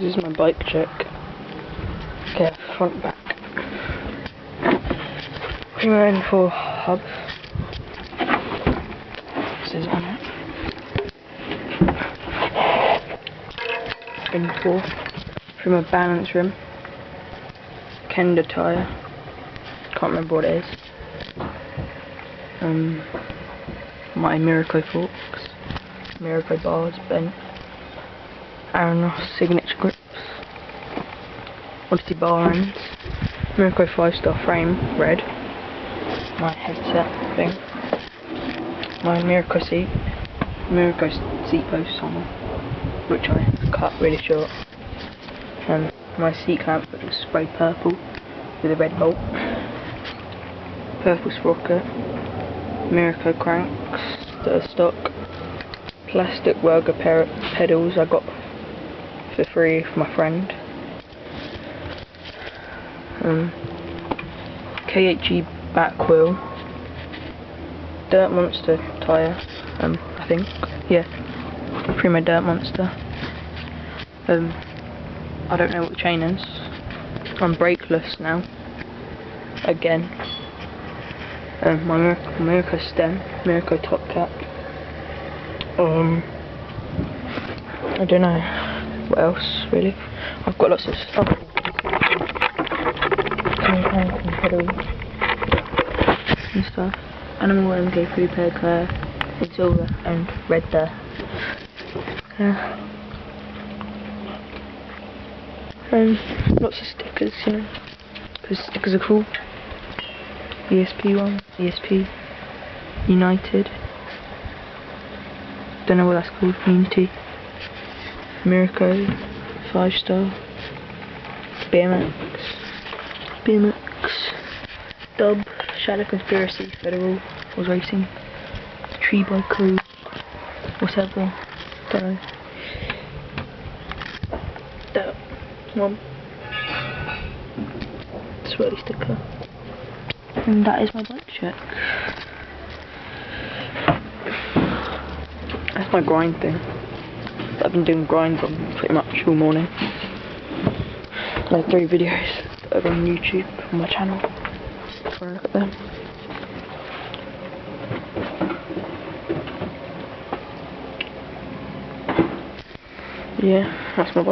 This is my bike check. Okay, front back. Rear end for hub. This is on it. End 4. For my balance rim. Kenda tyre. Can't remember what it is. My Mirrco forks. Mirrco bars bent. Aaron signature grips. Odyssey bar ends. Mirrco 5-star frame, red. My headset thing. My Mirrco seat. Mirrco seat post somewhere, which I cut really short. My seat clamp was sprayed purple with a red bolt. Purple sprocket. Mirrco cranks that are stock. Plastic Werger pedals I got for free from my friend. KHE back wheel. Dirt Monster tyre, I think. Yeah. Prima Dirt Monster. I don't know what the chain is. I'm brakeless now. Again. My Mirrco stem. Mirrco top cap. I don't know what else really. I've got lots of stuff. And stuff. Animal MK3 pair Claire in silver and red there. Lots of stickers, you know, because stickers are cool. ESP one, ESP, United. Don't know what that's called. Unity. Mirrco, 5-star. BMX, Dub, Shadow Conspiracy, Federal, was racing, Tree by Crew, whatever, don't know. That one, swirly sticker, and that is my bike check. That's my grind thing. I've been doing grinds on pretty much all morning. Like 3 videos that are on YouTube on my channel. If you want to look at them. Yeah, that's my